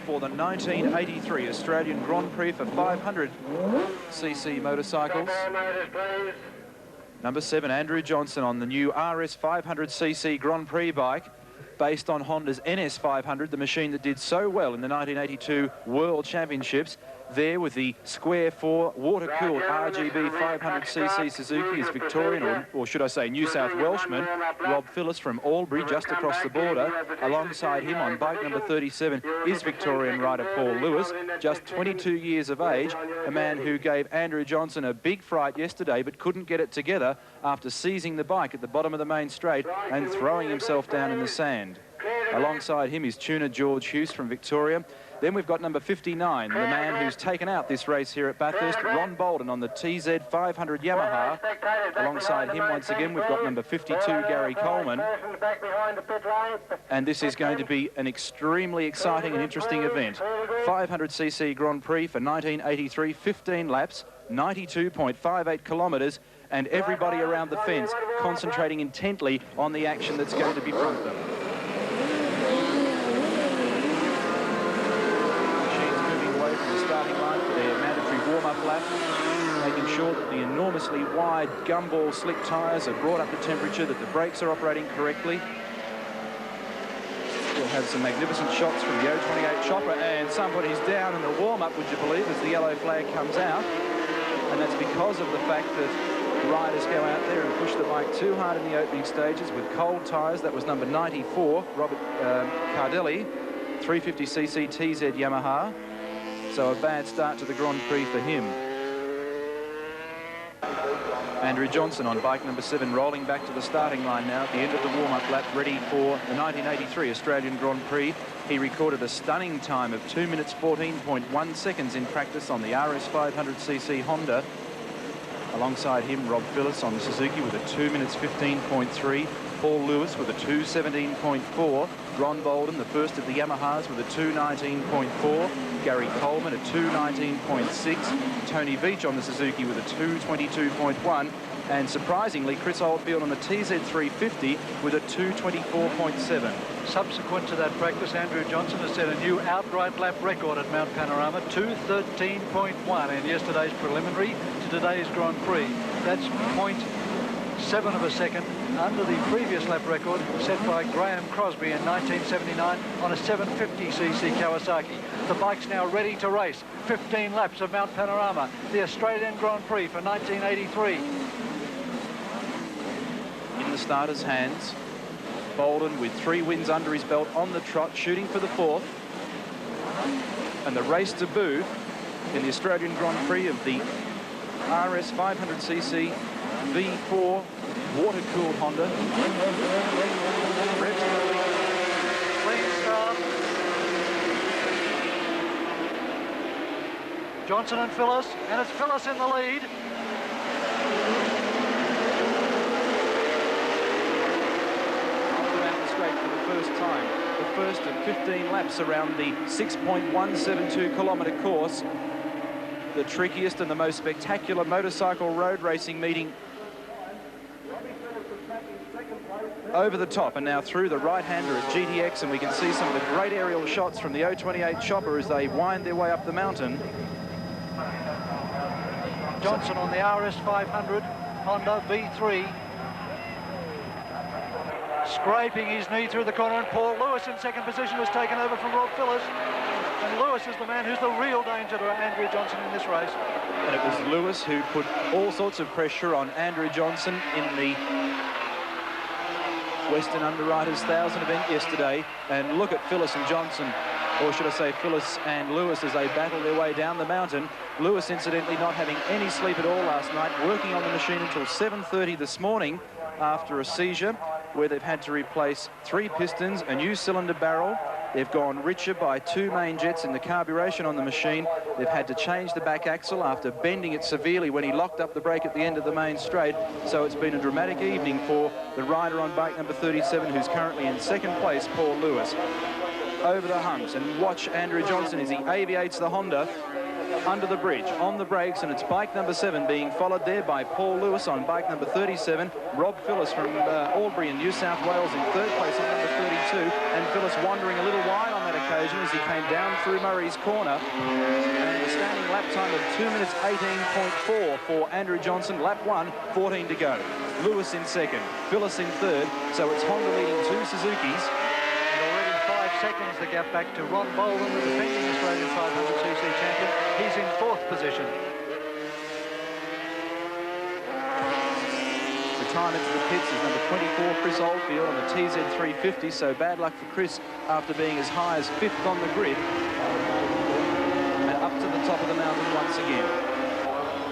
for the 1983 Australian Grand Prix for 500cc motorcycles. Number 7, Andrew Johnson on the new RS 500cc Grand Prix bike, based on Honda's NS 500, the machine that did so well in the 1982 World Championships. There with the Square 4 water-cooled RGB 500cc Suzuki is Victorian, or should I say New South Welshman, Rob Phillips from Albury, just across the border. Alongside him on bike number 37 is Victorian rider Paul Lewis, just 22 years of age, a man who gave Andrew Johnson a big fright yesterday but couldn't get it together after seizing the bike at the bottom of the main straight and throwing himself down in the sand. Alongside him is tuner George Hughes from Victoria. Then we've got number 59, the man who's taken out this race here at Bathurst, Ron Bolden on the TZ 500 Yamaha. Alongside him once again we've got number 52, Gary Coleman. And this is going to be an extremely exciting and interesting event. 500cc Grand Prix for 1983, 15 laps, 92.58 kilometres, and everybody around the fence concentrating intently on the action that's going to be front of them. Starting line for their mandatory warm-up lap, making sure that the enormously wide gumball slick tyres are brought up to temperature, that the brakes are operating correctly. We'll have some magnificent shots from the 028 chopper, and somebody's down in the warm-up, would you believe, as the yellow flag comes out. And that's because of the fact that riders go out there and push the bike too hard in the opening stages with cold tyres. That was number 94, Robert Cardelli, 350cc TZ Yamaha. So a bad start to the Grand Prix for him. Andrew Johnson on bike number 7, rolling back to the starting line now at the end of the warm-up lap, ready for the 1983 Australian Grand Prix. He recorded a stunning time of 2 minutes 14.1 seconds in practice on the RS 500cc Honda. Alongside him, Rob Phillips on the Suzuki with a 2 minutes 15.3. Paul Lewis with a 2:17.4. Ron Bolden, the first of the Yamahas, with a 2:19.4. Gary Coleman, a 2:19.6. Tony Veach on the Suzuki with a 2:22.1. And surprisingly, Chris Oldfield on the TZ350 with a 2:24.7. Subsequent to that practice, Andrew Johnson has set a new outright lap record at Mount Panorama, 2:13.1 in yesterday's preliminary to today's Grand Prix. That's 0.7 of a second under the previous lap record set by Graham Crosby in 1979 on a 750cc Kawasaki. The bike's now ready to race. 15 laps of Mount Panorama, the Australian Grand Prix for 1983. In the starter's hands, Bolden with 3 wins under his belt on the trot, shooting for the 4th. And the race debut in the Australian Grand Prix of the RS 500cc V4 water-cooled Honda. Clean start. Johnson and Phillips, and it's Phillips in the lead. Off the mountain straight for the first time. The first of 15 laps around the 6.172 kilometre course. The trickiest and the most spectacular motorcycle road racing meeting over the top, and now through the right-hander at GTX, and we can see some of the great aerial shots from the 028 chopper as they wind their way up the mountain. Johnson on the RS 500 Honda V3, scraping his knee through the corner, and Paul Lewis in second position has taken over from Rob Phillips. And Lewis is the man who's the real danger to Andrew Johnson in this race. And it was Lewis who put all sorts of pressure on Andrew Johnson in the Western Underwriters 1000 event yesterday. And look at Phillips and Johnson, or should I say Phillips and Lewis, as they battle their way down the mountain. Lewis, incidentally, not having any sleep at all last night, working on the machine until 7:30 this morning after a seizure, where they've had to replace 3 pistons, a new cylinder barrel. They've gone richer by 2 main jets in the carburation on the machine. They've had to change the back axle after bending it severely when he locked up the brake at the end of the main straight. So it's been a dramatic evening for the rider on bike number 37, who's currently in second place, Paul Lewis. Over the humps, and watch Andrew Johnson as he aviates the Honda. under the bridge, on the brakes, and it's bike number 7 being followed there by Paul Lewis on bike number 37. Rob Phillis from Albury in New South Wales in 3rd place on number 32, and Phillis wandering a little wide on that occasion as he came down through Murray's corner. And a standing lap time of 2 minutes 18.4 for Andrew Johnson. Lap 1, 14 to go. Lewis in 2nd, Phillis in 3rd, so it's Honda leading 2 Suzukis. And already 5 seconds the gap back to Ron Bolden, the defending Australian 500cc champion. He's in 4th position. Time into the pits is number 24, Chris Oldfield, on the TZ350, so bad luck for Chris after being as high as 5th on the grid. And up to the top of the mountain once again.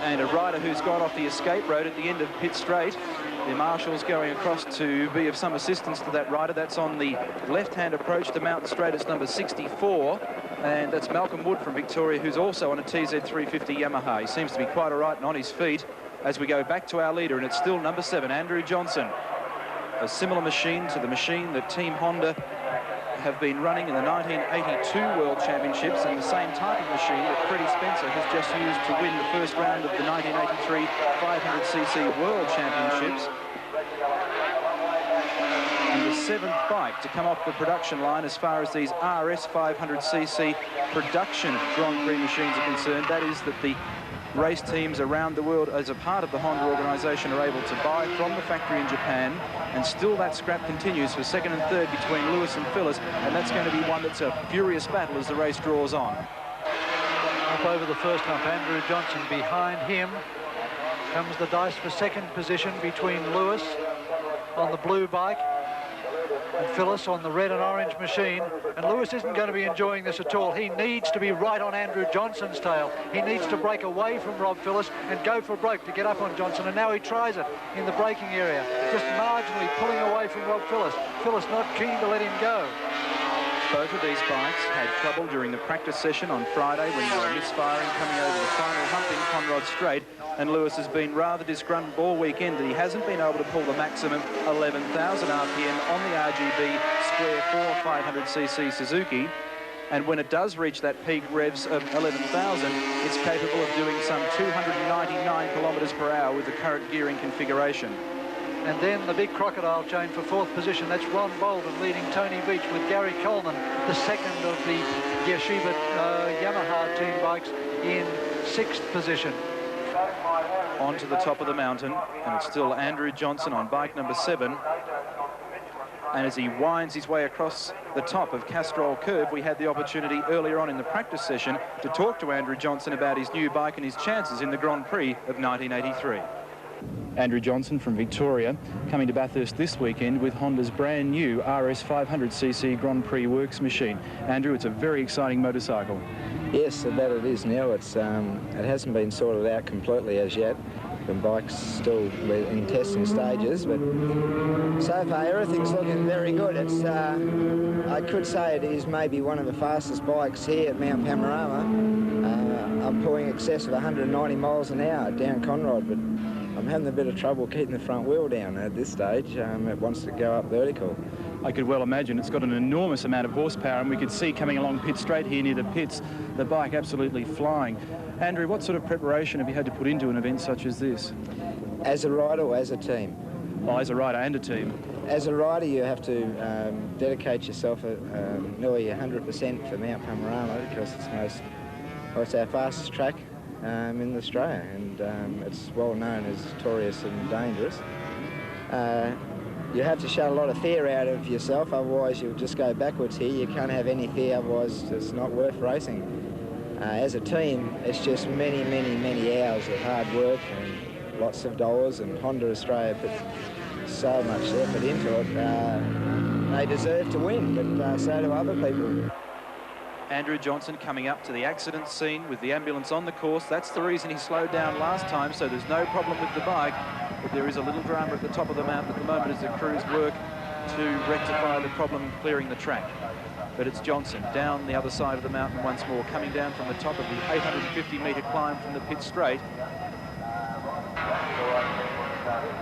And a rider who's got off the escape road at the end of pit straight. The marshal's going across to be of some assistance to that rider. That's on the left-hand approach to Mountain Straight. It's number 64. And that's Malcolm Wood from Victoria, who's also on a TZ350 Yamaha. He seems to be quite all right and on his feet as we go back to our leader, and it's still number 7, Andrew Johnson. A similar machine to the machine that Team Honda have been running in the 1982 World Championships, and the same type of machine that Freddie Spencer has just used to win the first round of the 1983 500cc World Championships. And the 7th bike to come off the production line as far as these RS 500cc production Grand Prix machines are concerned. That is that the race teams around the world as a part of the Honda organisation are able to buy from the factory in Japan, and still that scrap continues for 2nd and 3rd between Lewis and Phillis, and that's going to be one that's a furious battle as the race draws on. Up over the first hump, Andrew Johnson. Behind him comes the dice for 2nd position between Lewis on the blue bike and Phillis on the red and orange machine. And Lewis isn't going to be enjoying this at all. He needs to be right on Andrew Johnson's tail. He needs to break away from Rob Phillis and go for a broke to get up on Johnson. And now he tries it in the braking area, just marginally pulling away from Rob Phillis. Phillis not keen to let him go. Both of these bikes had trouble during the practice session on Friday when they were misfiring coming over the final hump in Conrod Straight, and Lewis has been rather disgruntled all weekend that he hasn't been able to pull the maximum 11,000 RPM on the RGB Square 4 500cc Suzuki, and when it does reach that peak revs of 11,000, it's capable of doing some 299 kilometres per hour with the current gearing configuration. And then the big crocodile chain for 4th position. That's Ron Bolden leading Tony Beach with Gary Coleman, the 2nd of the Yeshiva Yamaha team bikes, in 6th position. On to the top of the mountain, and it's still Andrew Johnson on bike number 7. And as he winds his way across the top of Castrol Curve, we had the opportunity earlier on in the practice session to talk to Andrew Johnson about his new bike and his chances in the Grand Prix of 1983. Andrew Johnson from Victoria coming to Bathurst this weekend with Honda's brand new RS 500cc Grand Prix Works machine. Andrew, it's a very exciting motorcycle. Yes, that it is now. It's it hasn't been sorted out completely as yet. The bike's still in testing stages, but so far everything's looking very good. It's I could say it is maybe one of the fastest bikes here at Mount Panorama. I'm pulling excess of 190 miles an hour down Conrod, but I'm having a bit of trouble keeping the front wheel down at this stage. It wants to go up vertical. I could well imagine. It's got an enormous amount of horsepower, and we could see coming along pit straight here near the pits, the bike absolutely flying. Andrew, what sort of preparation have you had to put into an event such as this? As a rider or as a team? Oh, as a rider and a team. As a rider, you have to dedicate yourself nearly 100% for Mount Panorama, because it's our fastest track in Australia, and it's well known as notorious and dangerous. You have to shut a lot of fear out of yourself, otherwise you'll just go backwards here. You can't have any fear, otherwise it's not worth racing. As a team, it's just many, many, many hours of hard work and lots of dollars, and Honda Australia put so much effort into it. They deserve to win, but so do other people. Andrew Johnson coming up to the accident scene with the ambulance on the course. That's the reason he slowed down last time, so there's no problem with the bike. But there is a little drama at the top of the mountain at the moment as the crews work to rectify the problem clearing the track. But it's Johnson down the other side of the mountain once more, coming down from the top of the 850-metre climb from the pit straight.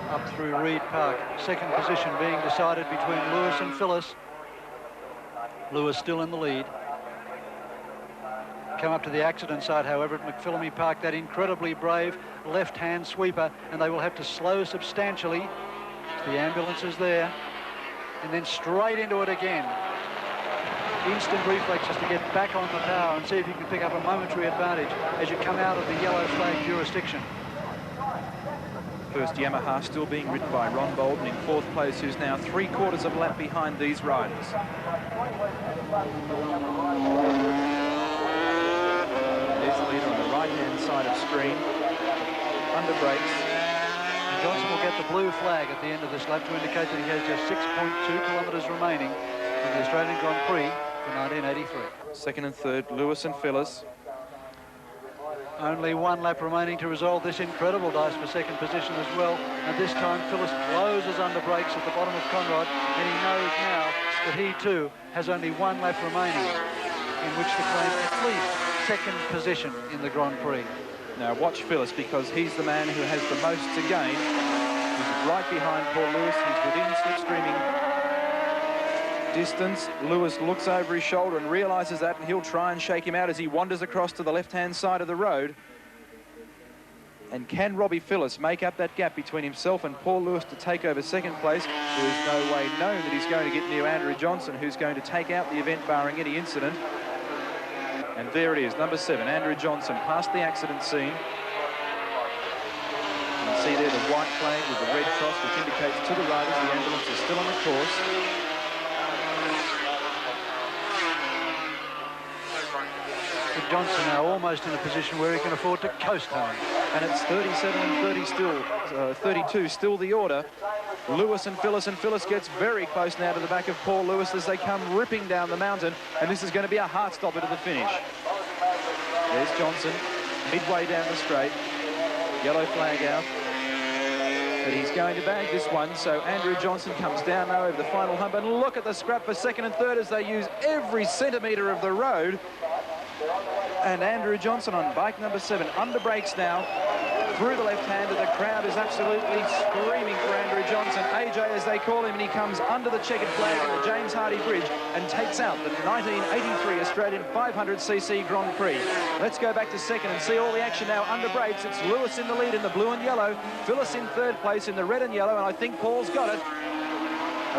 Up through Reed Park. 2nd position being decided between Lewis and Phillis. Lewis still in the lead. come up to the accident site, however, at McPhillamy Park, that incredibly brave left-hand sweeper, and they will have to slow substantially. The ambulance is there, and then straight into it again. Instant reflexes to get back on the power and see if you can pick up a momentary advantage as you come out of the yellow flag jurisdiction. First Yamaha still being ridden by Ron Bolden in fourth place, who's now 3/4 of a lap behind these riders. There's the leader on the right-hand side of screen. Under brakes. And Johnson will get the blue flag at the end of this lap to indicate that he has just 6.2 kilometres remaining in the Australian Grand Prix for 1983. Second and third, Lewis and Phyllis. Only one lap remaining to resolve this incredible dice for second position as well. And this time Phyllis closes under brakes at the bottom of Conrod, and he knows now that he too has only one lap remaining in which to claim at least second position in the Grand Prix. Now watch Phyllis, because he's the man who has the most to gain. He's right behind Paul Lewis. He's within slipstreaming distance. Lewis looks over his shoulder and realizes that, and he'll try and shake him out as he wanders across to the left-hand side of the road. And can Robbie Phyllis make up that gap between himself and Paul Lewis to take over second place? There is no way known that he's going to get near Andrew Johnson, who's going to take out the event barring any incident. And there it is, number 7, Andrew Johnson, past the accident scene. You can see there the white flag with the red cross, which indicates to the riders the ambulance is still on the course. With Johnson now almost in a position where he can afford to coast home. And it's 37 and 30 still, 32 still the order. Lewis and Phyllis gets very close now to the back of Paul Lewis as they come ripping down the mountain, and this is going to be a heart stopper to the finish. There's Johnson midway down the straight, yellow flag out, but he's going to bag this one. So Andrew Johnson comes down now over the final hump, and look at the scrap for second and third as they use every centimetre of the road. And Andrew Johnson on bike number 7, under brakes now, through the left-hander. The crowd is absolutely screaming for Andrew Johnson, AJ as they call him, and he comes under the checkered flag at the James Hardy Bridge and takes out the 1983 Australian 500cc Grand Prix. Let's go back to second and see all the action now under brakes. It's Lewis in the lead in the blue and yellow, Phyllis in third place in the red and yellow, and I think Paul's got it.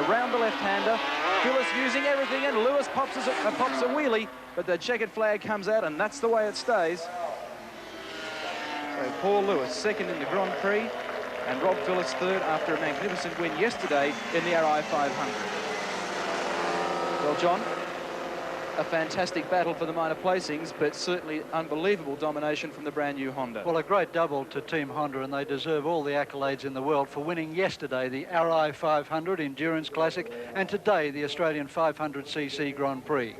Around the left-hander, Phyllis using everything, and Lewis pops a wheelie, but the checkered flag comes out, and that's the way it stays. So Paul Lewis second in the Grand Prix, and Rob Phyllis third after a magnificent win yesterday in the RI 500. Well, John, a fantastic battle for the minor placings, but certainly unbelievable domination from the brand new Honda. Well, a great double to Team Honda, and they deserve all the accolades in the world for winning yesterday the RI 500 Endurance Classic and today the Australian 500cc Grand Prix.